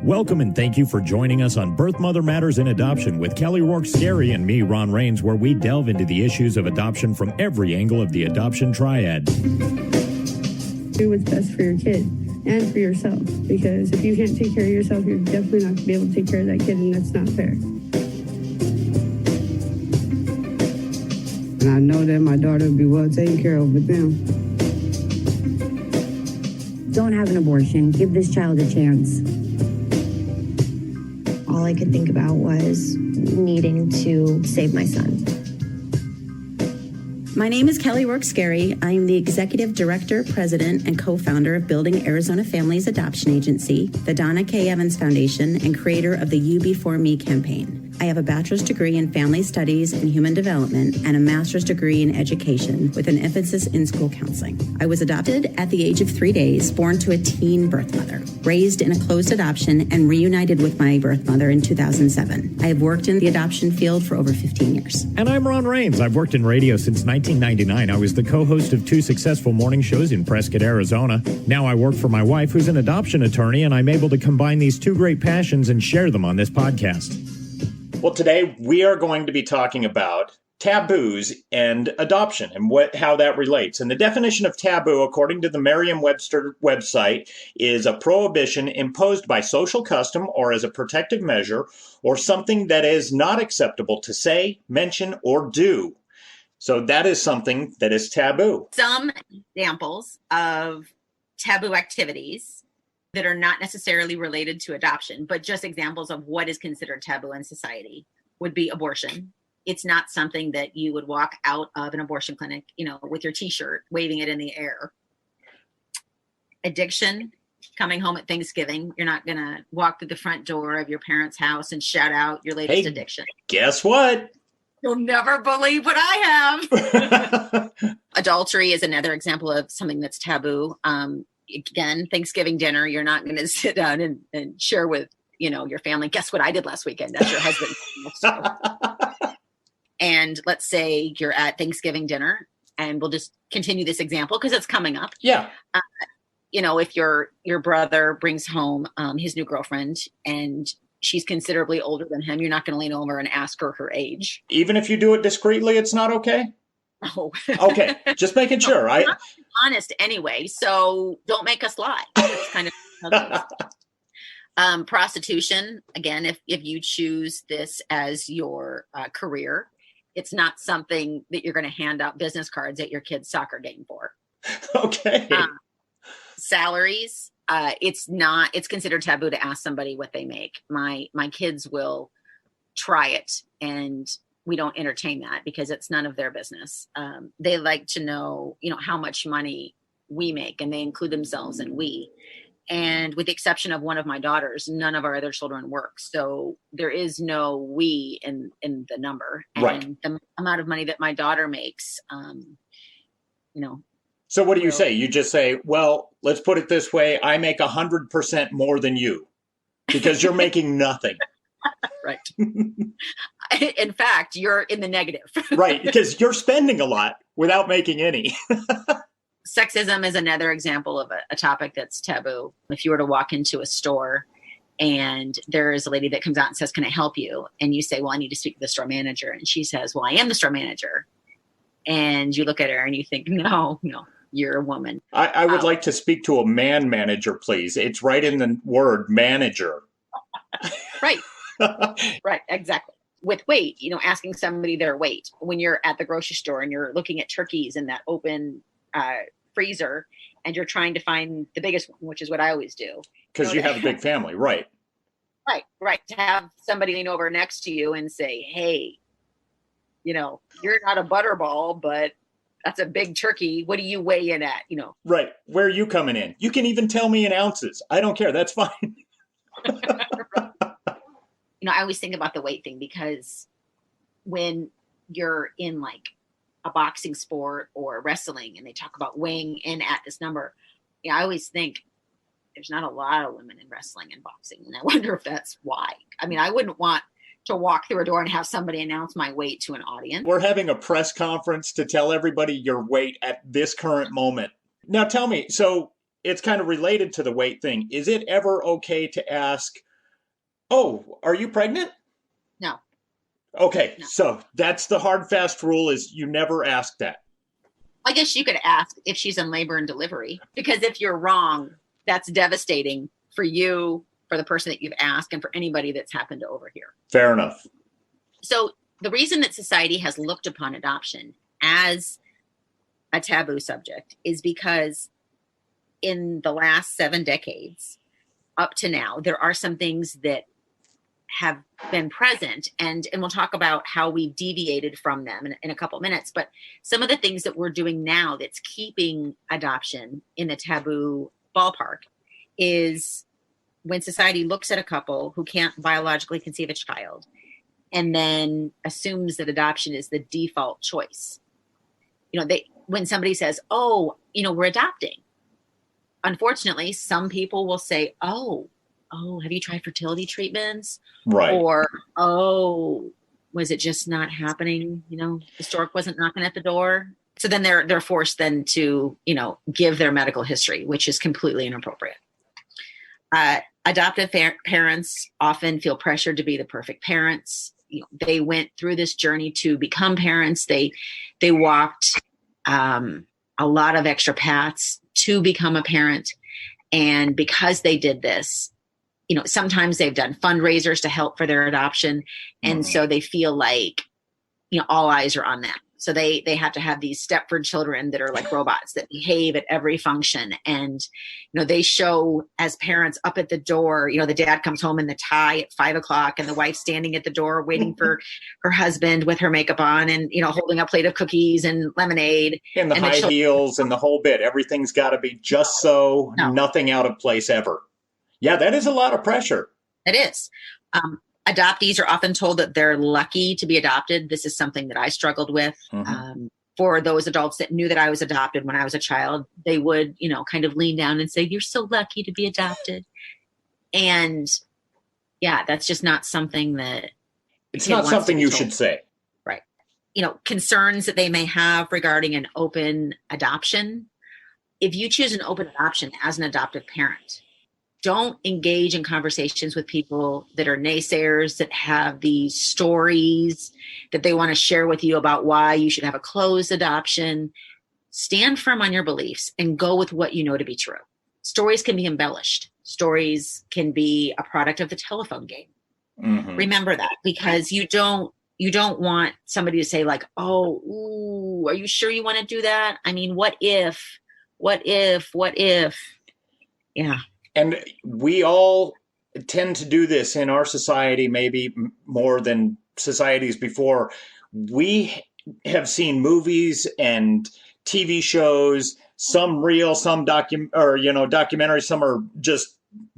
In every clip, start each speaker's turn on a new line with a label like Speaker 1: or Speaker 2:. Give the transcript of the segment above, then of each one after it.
Speaker 1: Welcome and thank you for joining us on Birth Mother Matters in Adoption with Kelly Rourke-Scary and me, Ron Rains, where we delve into the issues of adoption from every angle of the adoption triad.
Speaker 2: Do what's best for your kid and for yourself, because if you can't take care of yourself, you're definitely not going to be able to take care of that kid, and that's not fair.
Speaker 3: And I know that my daughter will be well taken care of with them.
Speaker 4: Don't have an abortion. Give this child a chance.
Speaker 5: All I could think about was needing to save my son.
Speaker 6: My name is Kelly Rourke-Scary. I am the Executive Director, President, and co-founder of Building Arizona Families Adoption Agency, the Donna K. Evans Foundation, and creator of the You Before Me campaign. I have a bachelor's degree in family studies and human development and a master's degree in education with an emphasis in school counseling. I was adopted at the age of 3 days, born to a teen birth mother, raised in a closed adoption, and reunited with my birth mother in 2007. I have worked in the adoption field for over 15 years.
Speaker 1: And I'm Ron Rains. I've worked in radio since 1999. I was the co-host of 2 successful morning shows in Prescott, Arizona. Now I work for my wife, who's an adoption attorney, and I'm able to combine these 2 great passions and share them on this podcast.
Speaker 7: Well, today we are going to be talking about taboos and adoption and how that relates. And the definition of taboo, according to the Merriam-Webster website, is a prohibition imposed by social custom or as a protective measure, or something that is not acceptable to say, mention, or do. So that is something that is taboo.
Speaker 8: Some examples of taboo activities that are not necessarily related to adoption, but just examples of what is considered taboo in society would be abortion. It's not something that you would walk out of an abortion clinic, with your t-shirt, waving it in the air. Addiction, coming home at Thanksgiving, you're not going to walk through the front door of your parents' house and shout out your latest addiction.
Speaker 7: Guess what?
Speaker 8: You'll never believe what I have. Adultery is another example of something that's taboo. Again, Thanksgiving dinner, you're not going to sit down and share with, your family, guess what I did last weekend? That's your husband. And let's say you're at Thanksgiving dinner, and we'll just continue this example because it's coming up.
Speaker 7: Yeah.
Speaker 8: If your brother brings home his new girlfriend and she's considerably older than him, you're not going to lean over and ask her age.
Speaker 7: Even if you do it discreetly, it's not okay?
Speaker 8: Oh.
Speaker 7: Okay, just making sure.
Speaker 8: I'm not honest anyway, so don't make us lie. That's kind of how it goes. Prostitution, again, if you choose this as your career, it's not something that you're going to hand out business cards at your kid's soccer game for.
Speaker 7: Okay.
Speaker 8: Salaries, it's considered taboo to ask somebody what they make. My kids will try it, and we don't entertain that because it's none of their business. They like to know, how much money we make, and they include themselves in we. And with the exception of one of my daughters, none of our other children work. So there is no we in the number. And
Speaker 7: right.
Speaker 8: The amount of money that my daughter makes,
Speaker 7: So what do you say? You just say, well, let's put it this way. I make 100% more than you because you're making nothing.
Speaker 8: Right. In fact, you're in the negative.
Speaker 7: Right, because you're spending a lot without making any.
Speaker 8: Sexism is another example of a topic that's taboo. If you were to walk into a store and there is a lady that comes out and says, can I help you? And you say, well, I need to speak to the store manager. And she says, well, I am the store manager. And you look at her and you think, no, you're a woman.
Speaker 7: I would like to speak to a man manager, please. It's right in the word manager.
Speaker 8: Right. Right, exactly. With weight, asking somebody their weight when you're at the grocery store and you're looking at turkeys in that open freezer and you're trying to find the biggest one, which is what I always do.
Speaker 7: Because you have a big family, right?
Speaker 8: Right. To have somebody lean over next to you and say, hey, you're not a butterball, but that's a big turkey. What do you weigh in at?
Speaker 7: Right. Where are you coming in? You can even tell me in ounces. I don't care. That's fine.
Speaker 8: I always think about the weight thing because when you're in like a boxing sport or wrestling and they talk about weighing in at this number, I always think there's not a lot of women in wrestling and boxing. And I wonder if that's why. I mean, I wouldn't want to walk through a door and have somebody announce my weight to an audience.
Speaker 7: We're having a press conference to tell everybody your weight at this current moment. Now tell me, so it's kind of related to the weight thing. Is it ever okay to ask Oh, are you pregnant?
Speaker 8: No.
Speaker 7: Okay,
Speaker 8: No.
Speaker 7: so that's the hard, fast rule is you never ask that.
Speaker 8: I guess you could ask if she's in labor and delivery, because if you're wrong, that's devastating for you, for the person that you've asked, and for anybody that's happened to overhear.
Speaker 7: Fair enough.
Speaker 8: So the reason that society has looked upon adoption as a taboo subject is because in the last 7 decades up to now, there are some things that have been present, and we'll talk about how we've deviated from them in a couple minutes. But some of the things that we're doing now that's keeping adoption in the taboo ballpark is when society looks at a couple who can't biologically conceive a child and then assumes that adoption is the default choice. When somebody says, oh, we're adopting, unfortunately, some people will say, oh, have you tried fertility treatments?
Speaker 7: Right.
Speaker 8: Or, oh, was it just not happening? The stork wasn't knocking at the door. So then they're forced then to, give their medical history, which is completely inappropriate. Adoptive parents often feel pressured to be the perfect parents. They went through this journey to become parents. They walked a lot of extra paths to become a parent. And because they did this, sometimes they've done fundraisers to help for their adoption. And so they feel like, all eyes are on them. So they have to have these Stepford children that are like robots that behave at every function. And, they show as parents up at the door, the dad comes home in the tie at 5 o'clock and the wife's standing at the door waiting for her husband with her makeup on and, holding a plate of cookies and lemonade.
Speaker 7: And the high heels and the whole bit. Everything's got to be just so, nothing out of place ever. Yeah, that is a lot of pressure.
Speaker 8: It is. Adoptees are often told that they're lucky to be adopted. This is something that I struggled with. For those adults that knew that I was adopted when I was a child, they would, kind of lean down and say, you're so lucky to be adopted. And yeah, that's just not something that
Speaker 7: it's not something you should say.
Speaker 8: Right. Concerns that they may have regarding an open adoption. If you choose an open adoption as an adoptive parent, don't engage in conversations with people that are naysayers, that have these stories that they want to share with you about why you should have a closed adoption. Stand firm on your beliefs and go with what you know to be true. Stories can be embellished. Stories can be a product of the telephone game. Remember that, because you don't want somebody to say like, oh, ooh, are you sure you want to do that? I mean, what if? Yeah.
Speaker 7: And we all tend to do this in our society, maybe more than societies before. We have seen movies and TV shows, some real, some documentaries, some are just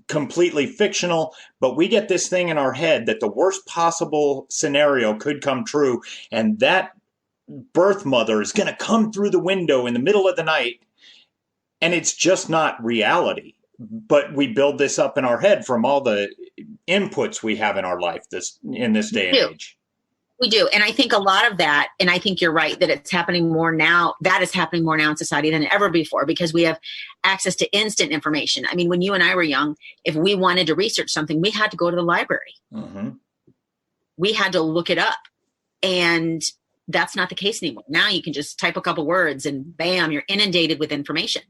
Speaker 7: completely fictional, but we get this thing in our head that the worst possible scenario could come true, and that birth mother is going to come through the window in the middle of the night, and it's just not reality. But we build this up in our head from all the inputs we have in our life in this day and age.
Speaker 8: We do. And I think a lot of that, and I think you're right, that it's happening more now. That is happening more now in society than ever before, because we have access to instant information. I mean, when you and I were young, if we wanted to research something, we had to go to the library. We had to look it up. And that's not the case anymore. Now you can just type a couple words and bam, you're inundated with information.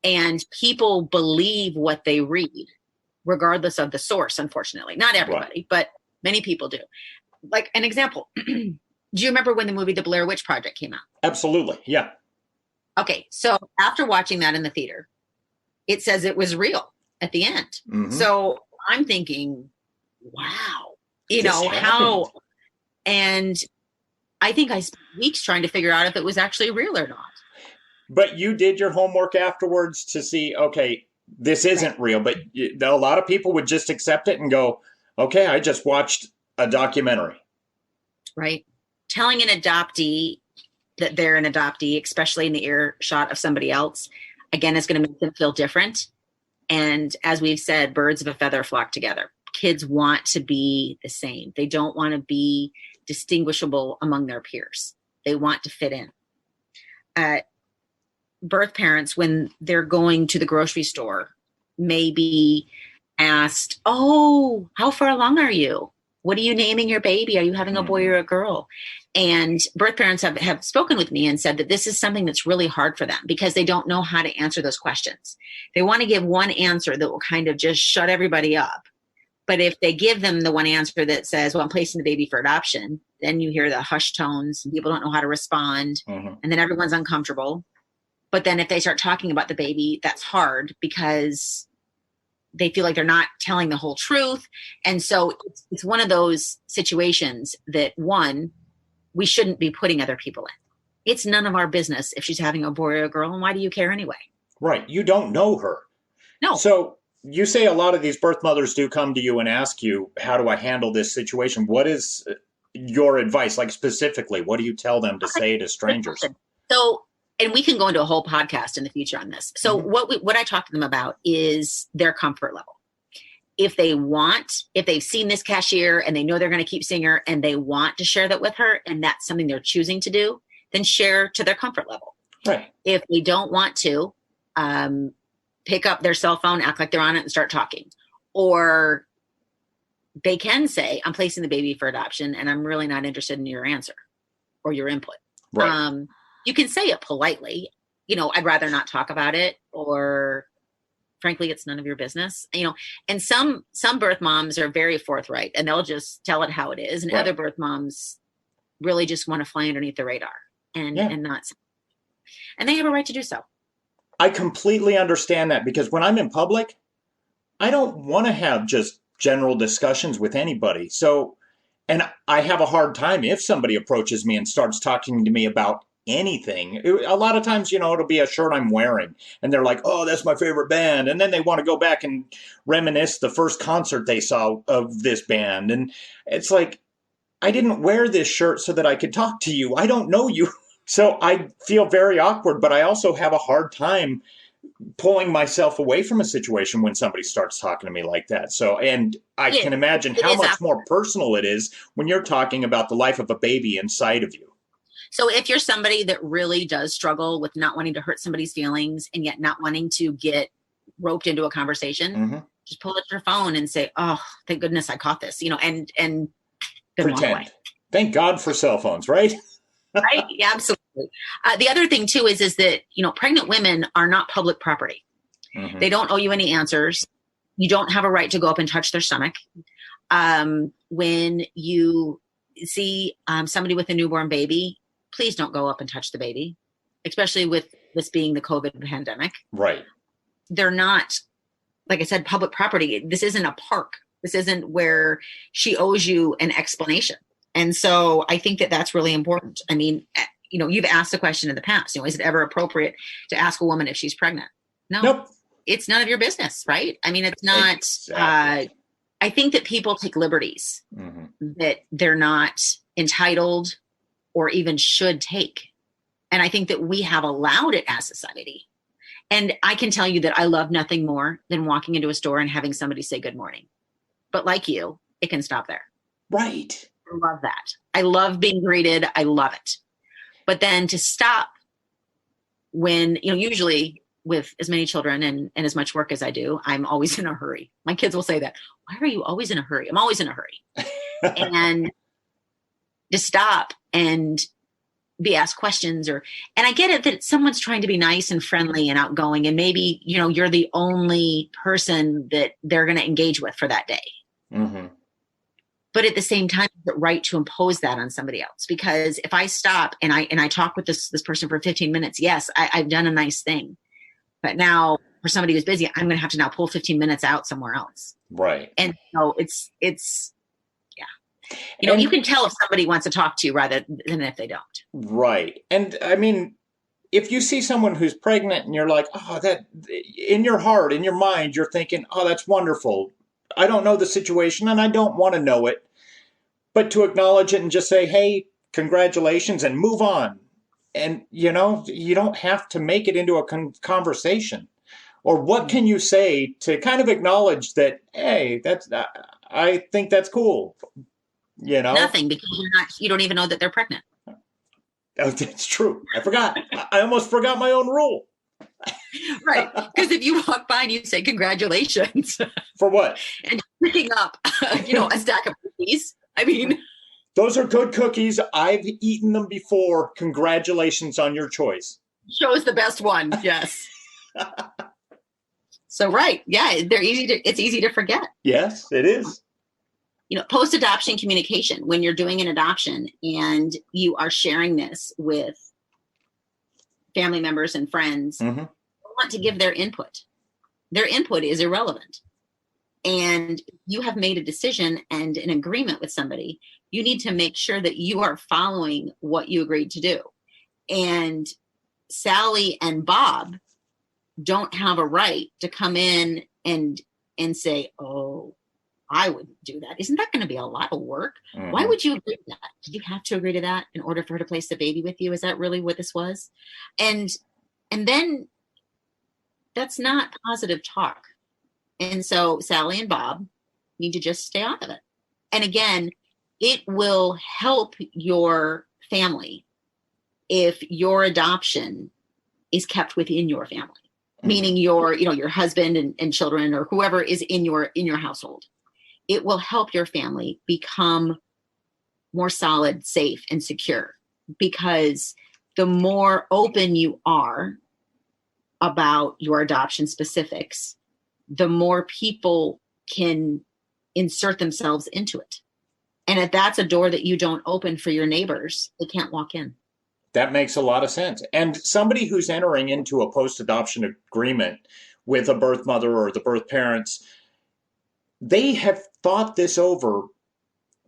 Speaker 8: And people believe what they read, regardless of the source, unfortunately. Not everybody, but many people do. Like an example, do you remember when the movie The Blair Witch Project came out?
Speaker 7: Absolutely, yeah.
Speaker 8: Okay, so after watching that in the theater, it says it was real at the end. So I'm thinking, wow, how? And I think I spent weeks trying to figure out if it was actually real or not.
Speaker 7: But you did your homework afterwards to see, okay, this isn't real. But a lot of people would just accept it and go, okay, I just watched a documentary.
Speaker 8: Right. Telling an adoptee that they're an adoptee, especially in the earshot of somebody else, again, is going to make them feel different. And as we've said, birds of a feather flock together. Kids want to be the same. They don't want to be distinguishable among their peers. They want to fit in. Birth parents, when they're going to the grocery store, maybe asked, "Oh, how far along are you? What are you naming your baby? Are you having a boy or a girl?" And birth parents have spoken with me and said that this is something that's really hard for them because they don't know how to answer those questions. They want to give one answer that will kind of just shut everybody up. But if they give them the one answer that says, "Well, I'm placing the baby for adoption," then you hear the hush tones and people don't know how to respond. And then everyone's uncomfortable. But then if they start talking about the baby, that's hard because they feel like they're not telling the whole truth. And so it's one of those situations that, one, we shouldn't be putting other people in. It's none of our business if she's having a boy or a girl. And why do you care anyway?
Speaker 7: Right. You don't know her.
Speaker 8: No.
Speaker 7: So you say a lot of these birth mothers do come to you and ask you, how do I handle this situation? What is your advice? Like specifically, what do you tell them to say to strangers?
Speaker 8: So, and we can go into a whole podcast in the future on this. So what I talk to them about is their comfort level. If they've seen this cashier and they know they're going to keep seeing her and they want to share that with her and that's something they're choosing to do, then share to their comfort level.
Speaker 7: Right.
Speaker 8: If they don't want to, pick up their cell phone, act like they're on it and start talking. Or they can say, "I'm placing the baby for adoption and I'm really not interested in your answer or your input."
Speaker 7: Right.
Speaker 8: You can say it politely, "I'd rather not talk about it," or "Frankly, it's none of your business." And some birth moms are very forthright and they'll just tell it how it is. And other birth moms really just want to fly underneath the radar and not. And they have a right to do so.
Speaker 7: I completely understand that because when I'm in public, I don't want to have just general discussions with anybody. So, and I have a hard time if somebody approaches me and starts talking to me about anything. A lot of times, it'll be a shirt I'm wearing and they're like, "Oh, that's my favorite band." And then they want to go back and reminisce the first concert they saw of this band. And it's like, I didn't wear this shirt so that I could talk to you. I don't know you. So I feel very awkward, but I also have a hard time pulling myself away from a situation when somebody starts talking to me like that. So, and I can imagine how much more personal it is when you're talking about the life of a baby inside of you.
Speaker 8: So if you're somebody that really does struggle with not wanting to hurt somebody's feelings and yet not wanting to get roped into a conversation, just pull out your phone and say, "Oh, thank goodness I caught this," and
Speaker 7: pretend. Thank God for cell phones, right?
Speaker 8: Right? Yeah, absolutely. The other thing too is that, pregnant women are not public property. They don't owe you any answers. You don't have a right to go up and touch their stomach. When you see somebody with a newborn baby, please don't go up and touch the baby, especially with this being the COVID pandemic.
Speaker 7: Right.
Speaker 8: They're not, like I said, public property. This isn't a park. This isn't where she owes you an explanation. And so I think that that's really important. I mean, you've asked the question in the past, is it ever appropriate to ask a woman if she's pregnant? No,
Speaker 7: nope.
Speaker 8: It's none of your business, right? I mean, it's not,
Speaker 7: Exactly.
Speaker 8: I think that people take liberties that they're not entitled or even should take. And I think that we have allowed it as society. And I can tell you that I love nothing more than walking into a store and having somebody say good morning. But like you, it can stop there.
Speaker 7: Right.
Speaker 8: I love that. I love being greeted. I love it. But then to stop when, usually with as many children and as much work as I do, I'm always in a hurry. My kids will say that. "Why are you always in a hurry?" I'm always in a hurry. And to stop and be asked questions and I get it that someone's trying to be nice and friendly and outgoing. And maybe, you're the only person that they're going to engage with for that day. But at the same time, it's right to impose that on somebody else. Because if I stop and I talk with this person for 15 minutes, yes, I've done a nice thing. But now for somebody who's busy, I'm going to have to now pull 15 minutes out somewhere else.
Speaker 7: Right.
Speaker 8: And so it's you can tell if somebody wants to talk to you rather than if they don't.
Speaker 7: Right. And I mean, if you see someone who's pregnant and you're like, "Oh, that," in your heart, in your mind, you're thinking, "Oh, that's wonderful. I don't know the situation and I don't want to know it." But to acknowledge it and just say, "Hey, congratulations," and move on. And, you don't have to make it into a conversation. Or what can you say to kind of acknowledge that, "Hey, I think that's cool."
Speaker 8: Nothing, because you don't even know that they're pregnant.
Speaker 7: Oh, that's true. I forgot. I almost forgot my own rule.
Speaker 8: Right. Because if you walk by and you say congratulations
Speaker 7: For what?
Speaker 8: and you're picking up, a stack of cookies, I mean,
Speaker 7: those are good cookies. I've eaten them before. Congratulations on your choice.
Speaker 8: chose the best one. Yes. So, right. Yeah. It's easy to forget.
Speaker 7: Yes, it is.
Speaker 8: Post-adoption communication, when you're doing an adoption and you are sharing this with family members and friends,
Speaker 7: Mm-hmm.
Speaker 8: you want to give their input. Their input is irrelevant. And you have made a decision and an agreement with somebody. You need to make sure that you are following what you agreed to do. And Sally and Bob don't have a right to come in and say, oh, I wouldn't do that. Isn't that going to be a lot of work?
Speaker 7: Mm-hmm.
Speaker 8: Why would you agree to that? Did you have to agree to that in order for her to place the baby with you? Is that really what this was? And then that's not positive talk. And so Sally and Bob need to just stay out of it. And again, it will help your family if your adoption is kept within your family, meaning your husband and children or whoever is in your household. It will help your family become more solid, safe, and secure, because the more open you are about your adoption specifics, the more people can insert themselves into it. And if that's a door that you don't open for your neighbors, they can't walk in.
Speaker 7: That makes a lot of sense. And somebody who's entering into a post-adoption agreement with a birth mother or the birth parents, they have thought this over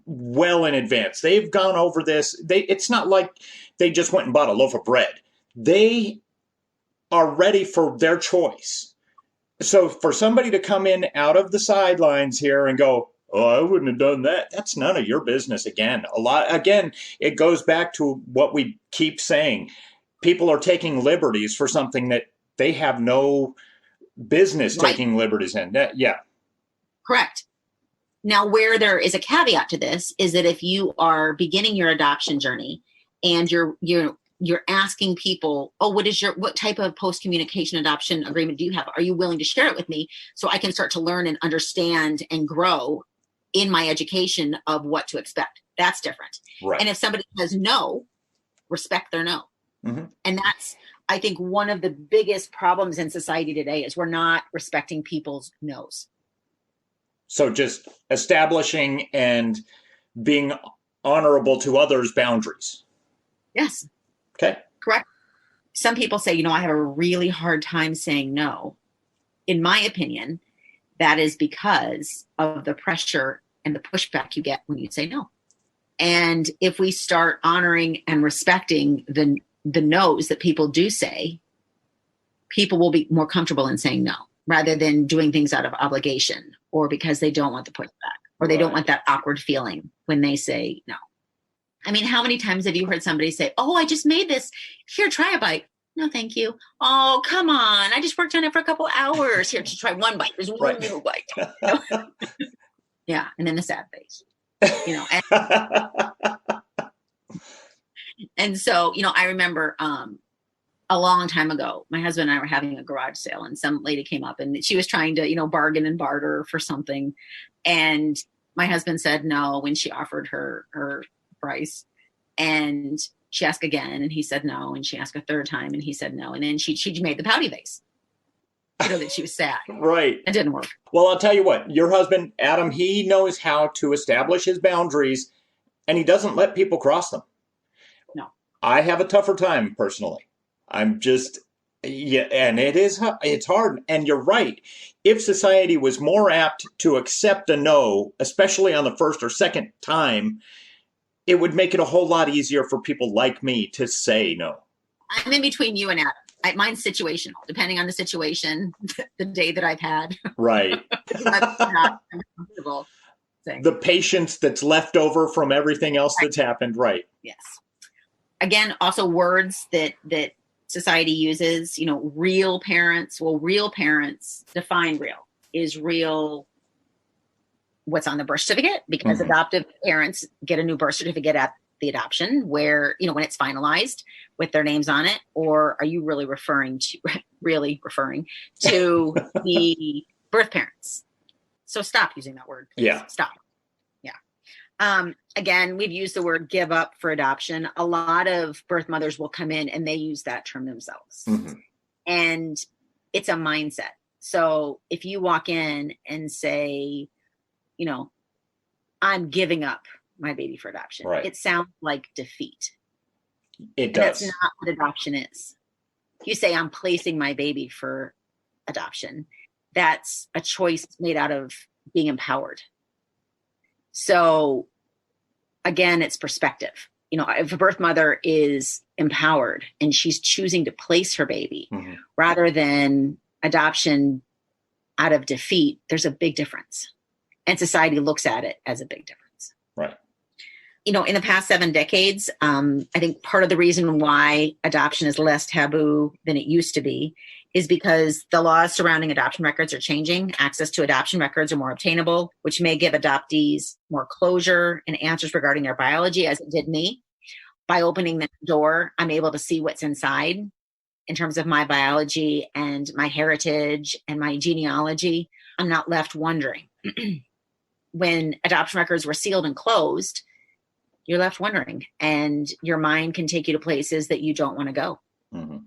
Speaker 7: well in advance. They've gone over this. It's not like they just went and bought a loaf of bread. They are ready for their choice. So for somebody to come in out of the sidelines here and go, oh, I wouldn't have done that, that's none of your business. Again, it goes back to what we keep saying. People are taking liberties for something that they have no business taking liberties in. Yeah.
Speaker 8: Correct. Now, where there is a caveat to this is that if you are beginning your adoption journey and you're asking people, oh, what type of post-communication adoption agreement do you have? Are you willing to share it with me so I can start to learn and understand and grow in my education of what to expect? That's different.
Speaker 7: Right.
Speaker 8: And if somebody says no, respect their no.
Speaker 7: Mm-hmm.
Speaker 8: And that's, I think, one of the biggest problems in society today is we're not respecting people's no's.
Speaker 7: So just establishing and being honorable to others' boundaries.
Speaker 8: Yes.
Speaker 7: Okay.
Speaker 8: Correct. Some people say, I have a really hard time saying no. In my opinion, that is because of the pressure and the pushback you get when you say no. And if we start honoring and respecting the no's that people do say, people will be more comfortable in saying no, rather than doing things out of obligation or because they don't want the pushback or they don't want that awkward feeling when they say no. I mean, how many times have you heard somebody say, oh, I just made this. Here, try a bite. No, thank you. Oh, come on. I just worked on it for a couple hours. Here, just try one bite. There's one little bite. Yeah. And then the sad face, And so, I remember a long time ago, my husband and I were having a garage sale and some lady came up and she was trying to, bargain and barter for something. And my husband said no when she offered her price. And she asked again and he said no. And she asked a third time and he said no. And then she made the pouty face. That she was sad.
Speaker 7: Right.
Speaker 8: It didn't work.
Speaker 7: Well, I'll tell you what, your husband, Adam, he knows how to establish his boundaries and he doesn't let people cross them.
Speaker 8: No.
Speaker 7: I have a tougher time personally. I'm just, and it's hard. And you're right. If society was more apt to accept a no, especially on the first or second time, it would make it a whole lot easier for people like me to say no.
Speaker 8: I'm in between you and Adam. Mine's situational, depending on the situation, the day that I've had.
Speaker 7: Right.
Speaker 8: That's not comfortable saying.
Speaker 7: The patience that's left over from everything else that's happened. Right.
Speaker 8: Yes. Again, also words that society uses, real parents. Well, real parents, define real. Is real what's on the birth certificate? Because adoptive parents get a new birth certificate at the adoption where, when it's finalized with their names on it, or are you really referring to the birth parents? So stop using that word, please.
Speaker 7: Yeah.
Speaker 8: Stop. Yeah. Again, we've used the word give up for adoption. A lot of birth mothers will come in and they use that term themselves.
Speaker 7: Mm-hmm.
Speaker 8: And it's a mindset. So if you walk in and say, I'm giving up my baby for adoption,
Speaker 7: right,
Speaker 8: it sounds like defeat.
Speaker 7: It does.
Speaker 8: That's not what adoption is. If you say I'm placing my baby for adoption, that's a choice made out of being empowered. So again, it's perspective. If a birth mother is empowered and she's choosing to place her baby
Speaker 7: mm-hmm.
Speaker 8: rather than adoption out of defeat, there's a big difference. And society looks at it as a big difference.
Speaker 7: Right.
Speaker 8: In the past 7 decades, I think part of the reason why adoption is less taboo than it used to be is because the laws surrounding adoption records are changing. Access to adoption records are more obtainable, which may give adoptees more closure and answers regarding their biology, as it did me. By opening the door, I'm able to see what's inside in terms of my biology and my heritage and my genealogy. I'm not left wondering. When adoption records were sealed and closed, you're left wondering, and your mind can take you to places that you don't want to go.
Speaker 7: Mm-hmm.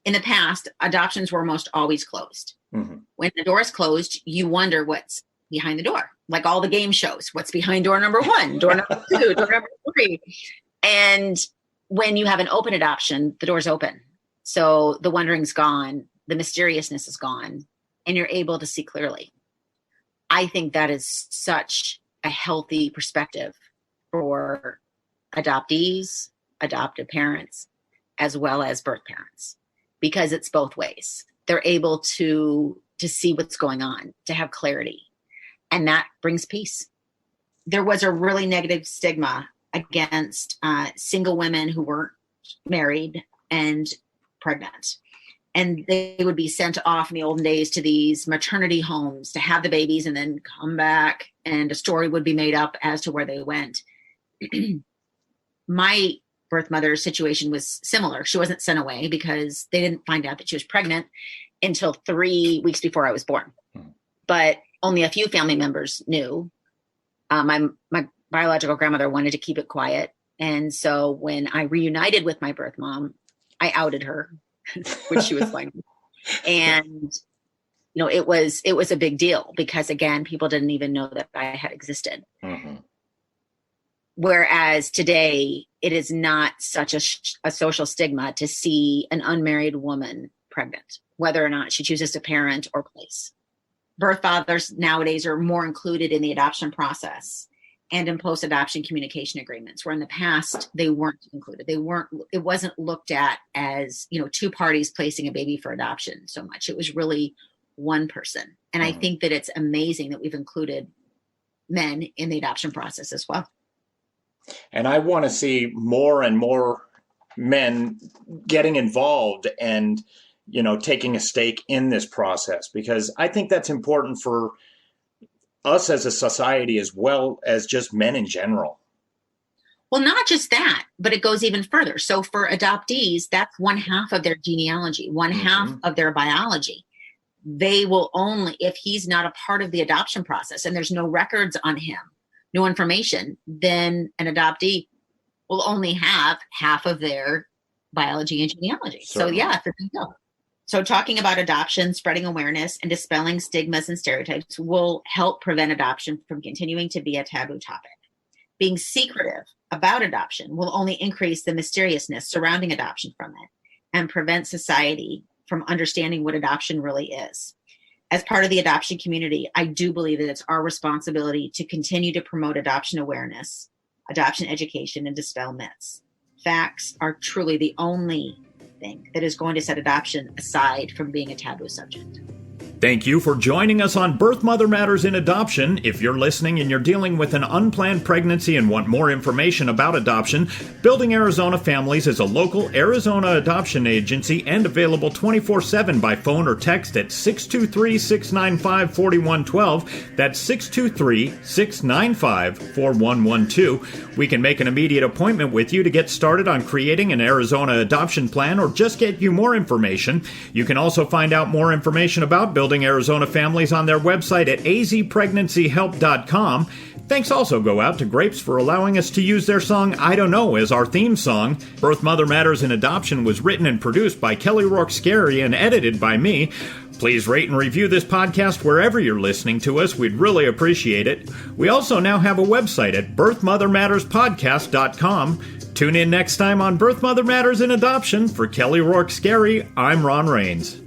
Speaker 8: In the past, adoptions were almost always closed.
Speaker 7: Mm-hmm.
Speaker 8: When the door is closed, you wonder what's behind the door. Like all the game shows, what's behind door number 1, door number 2, door number 3. And when you have an open adoption, the door's open. So the wondering's gone, the mysteriousness is gone, and you're able to see clearly. I think that is such a healthy perspective for adoptees, adoptive parents, as well as birth parents, because it's both ways. They're able to see what's going on, to have clarity, and that brings peace. There was a really negative stigma against single women who weren't married and pregnant. And they would be sent off in the olden days to these maternity homes to have the babies and then come back, and a story would be made up as to where they went. My birth mother's situation was similar. She wasn't sent away because they didn't find out that she was pregnant until 3 weeks before I was born. But only a few family members knew. My biological grandmother wanted to keep it quiet. And so when I reunited with my birth mom, I outed her, which she was fine with. And, it was a big deal because, again, people didn't even know that I had existed.
Speaker 7: Mm-hmm.
Speaker 8: Whereas today, it is not such a social stigma to see an unmarried woman pregnant, whether or not she chooses to parent or place. Birth fathers nowadays are more included in the adoption process and in post-adoption communication agreements, where in the past they weren't included. It wasn't looked at as, 2 parties placing a baby for adoption so much. It was really one person. And I think that it's amazing that we've included men in the adoption process as well.
Speaker 7: And I want to see more and more men getting involved and, taking a stake in this process, because I think that's important for us as a society as well as just men in general.
Speaker 8: Well, not just that, but it goes even further. So for adoptees, that's 1/2 of their genealogy, 1/2 of their biology. They will only, if he's not a part of the adoption process and there's no records on him, no information, then an adoptee will only have 1/2 of their biology and genealogy.
Speaker 7: Certainly.
Speaker 8: So yeah, it's a big deal. So talking about adoption, spreading awareness, and dispelling stigmas and stereotypes will help prevent adoption from continuing to be a taboo topic. Being secretive about adoption will only increase the mysteriousness surrounding adoption from it and prevent society from understanding what adoption really is. As part of the adoption community, I do believe that it's our responsibility to continue to promote adoption awareness, adoption education, and dispel myths. Facts are truly the only thing that is going to set adoption aside from being a taboo subject.
Speaker 1: Thank you for joining us on Birth Mother Matters in Adoption. If you're listening and you're dealing with an unplanned pregnancy and want more information about adoption, Building Arizona Families is a local Arizona adoption agency and available 24/7 by phone or text at 623-695-4112. That's 623-695-4112. We can make an immediate appointment with you to get started on creating an Arizona adoption plan or just get you more information. You can also find out more information about Building Arizona Families on their website at azpregnancyhelp.com. Thanks also go out to Grapes for allowing us to use their song I Don't Know as our theme song. Birth Mother Matters in Adoption was written and produced by Kelly Rourke Scary and edited by me. Please rate and review this podcast wherever you're listening to us. We'd really appreciate it. We also now have a website at birthmothermatterspodcast.com. Tune in next time on Birth Mother Matters in Adoption. For Kelly Rourke Scary, I'm Ron Rains.